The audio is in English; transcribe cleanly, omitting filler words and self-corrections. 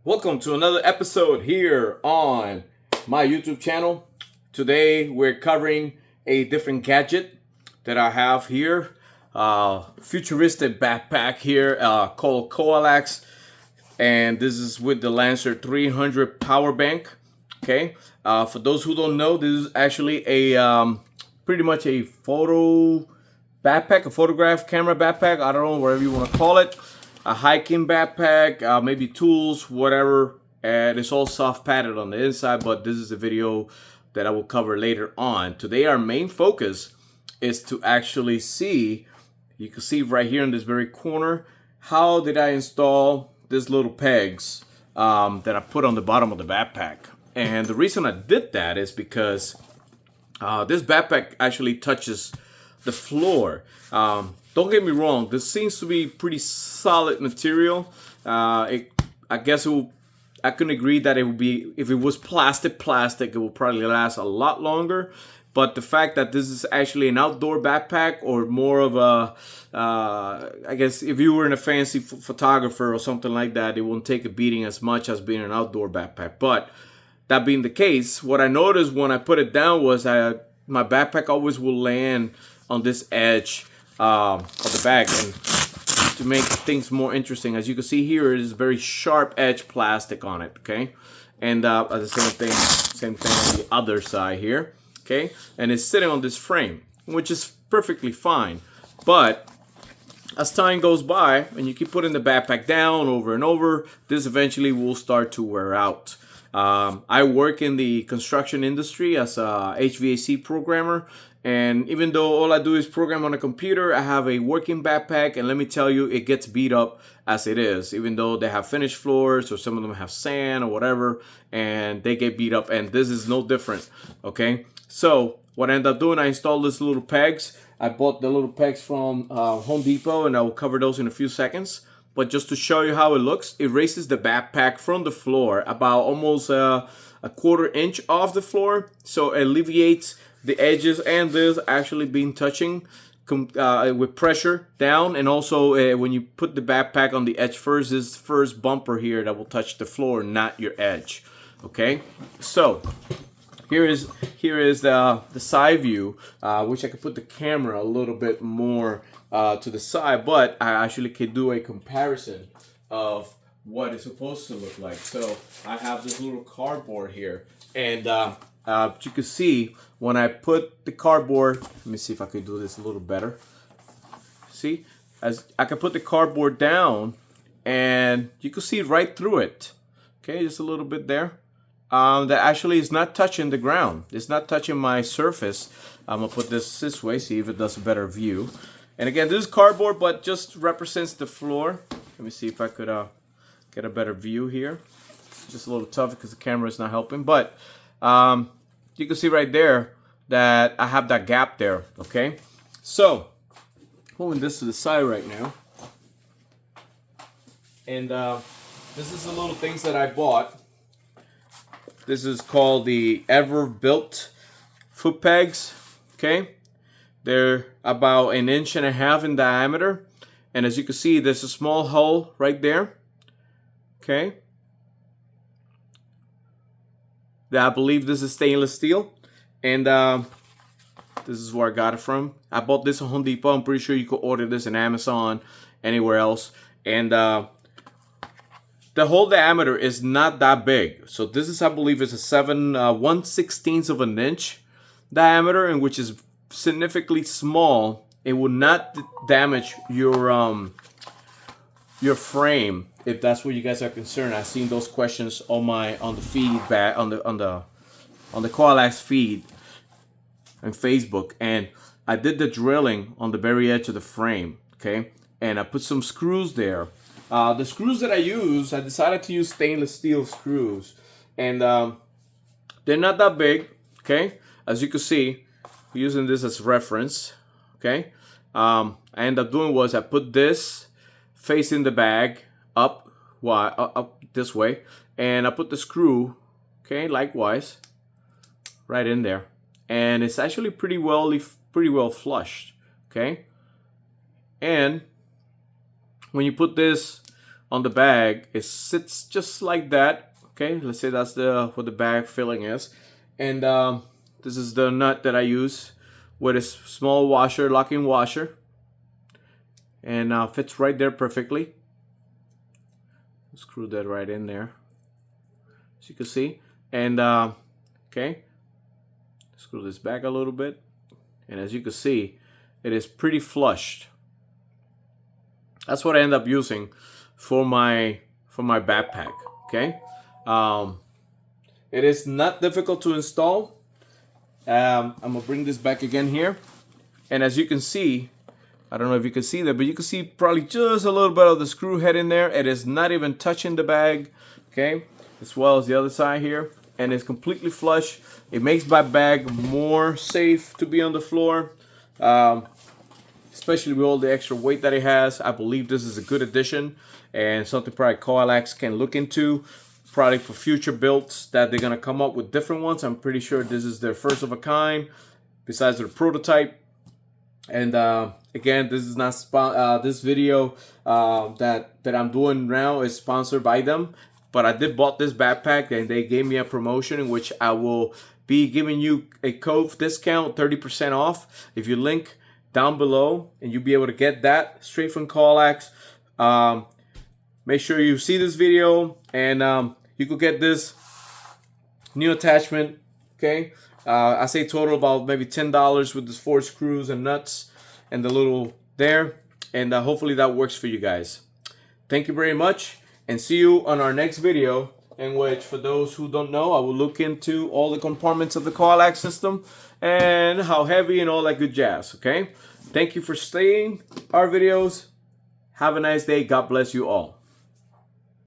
Welcome to another episode here on my YouTube channel. Today we're covering a different gadget that I have here. Futuristic backpack here called Coalax, and this is with the Lancer 300 power bank. Okay, for those who don't know, this is actually a pretty much a photo backpack, a photograph camera backpack. I don't know, whatever you want to call it. A hiking backpack, maybe tools, whatever, and it's all soft padded on the inside, but this is a video that I will cover later on. Today our main focus is to actually see, you can see right here in this very corner, how did I install these little pegs that I put on the bottom of the backpack. And the reason I did that is because this backpack actually touches the floor. Don't get me wrong, this seems to be pretty solid material. I guess I can agree that it would be, if it was plastic, it would probably last a lot longer. But the fact that this is actually an outdoor backpack, or more of a, I guess if you were in a fancy photographer or something like that, it won't take a beating as much as being an outdoor backpack. But that being the case, what I noticed when I put it down was my backpack always will land on this edge of the bag. And to make things more interesting, as you can see here, it is very sharp edge plastic on it. Okay, and the same thing on the other side here. Okay, and it's sitting on this frame, which is perfectly fine. But as time goes by and you keep putting the backpack down over and over, this eventually will start to wear out. I work in the construction industry as a HVAC programmer, and even though all I do is program on a computer, I have a working backpack, and let me tell you, it gets beat up as it is. Even though they have finished floors, or some of them have sand or whatever, and they get beat up, and this is no different. Okay, so what I ended up doing, I installed these little pegs. I bought the little pegs from Home Depot, and I will cover those in a few seconds. But just to show you how it looks, it raises the backpack from the floor about almost a quarter inch off the floor, so it alleviates the edges and this actually being touching with pressure down. And also when you put the backpack on the edge first, this first bumper here that will touch the floor, not your edge. Okay, so here is the side view, which I could put the camera a little bit more to the side, but I actually could do a comparison of what it's supposed to look like. So I have this little cardboard here, and you can see when I put the cardboard, let me see if I can do this a little better. See, as I can put the cardboard down, and you can see right through it. Okay, just a little bit there. That actually is not touching the ground. It's not touching my surface. I'm gonna put this way, see if it does a better view. And again, this is cardboard, but just represents the floor. Let me see if I could get a better view here. It's just a little tough because the camera is not helping, but you can see right there that I have that gap there. Okay, so pulling this to the side right now, and this is the little things that I bought. This is called the Ever-Built foot pegs. Okay, they're about 1.5 inches in diameter, and as you can see, there's a small hole right there. Okay, I believe this is stainless steel, and this is where I got it from. I bought this at Home Depot. I'm pretty sure you could order this on Amazon, anywhere else, and the whole diameter is not that big. So this is, I believe, is a 1/16 of an inch diameter, and which is significantly small. It will not damage your frame, if that's what you guys are concerned. I've seen those questions on the feedback on the Coalax feed on Facebook, and I did the drilling on the very edge of the frame. Okay, and I put some screws there. The screws that I use, I decided to use stainless steel screws, and they're not that big. Okay, as you can see, using this as reference. Okay, I ended up doing was I put this facing the bag up this way, and I put the screw, okay, likewise, right in there, and it's actually pretty well flushed. Okay, and when you put this on the bag, it sits just like that. Okay, let's say that's what the bag filling is. And this is the nut that I use with a small washer, locking washer. And fits right there perfectly. Screw that right in there, as you can see. And okay, screw this back a little bit. And as you can see, it is pretty flushed. That's what I end up using for my backpack. Okay, it is not difficult to install. I'm gonna bring this back again here, and as you can see, I don't know if you can see that, but you can see probably just a little bit of the screw head in there. It is not even touching the bag, okay, as well as the other side here, and it's completely flush. It makes my bag more safe to be on the floor, especially with all the extra weight that it has. I believe this is a good addition and something probably Coalax can look into, probably for future builds that they're gonna come up with different ones. I'm pretty sure this is their first of a kind, besides their prototype. And again, this is not this video that I'm doing now is sponsored by them, but I did bought this backpack and they gave me a promotion in which I will be giving you a code discount, 30% off, if you link down below, and you'll be able to get that straight from Coalax. Make sure you see this video, and you could get this new attachment. Okay, I say total about maybe $10 with the 4 screws and nuts and the little there, and hopefully that works for you guys. Thank you very much, and see you on our next video, in which, for those who don't know, I will look into all the compartments of the Coalax system and how heavy and all that good jazz. Okay, thank you for staying our videos. Have a nice day. God bless you all.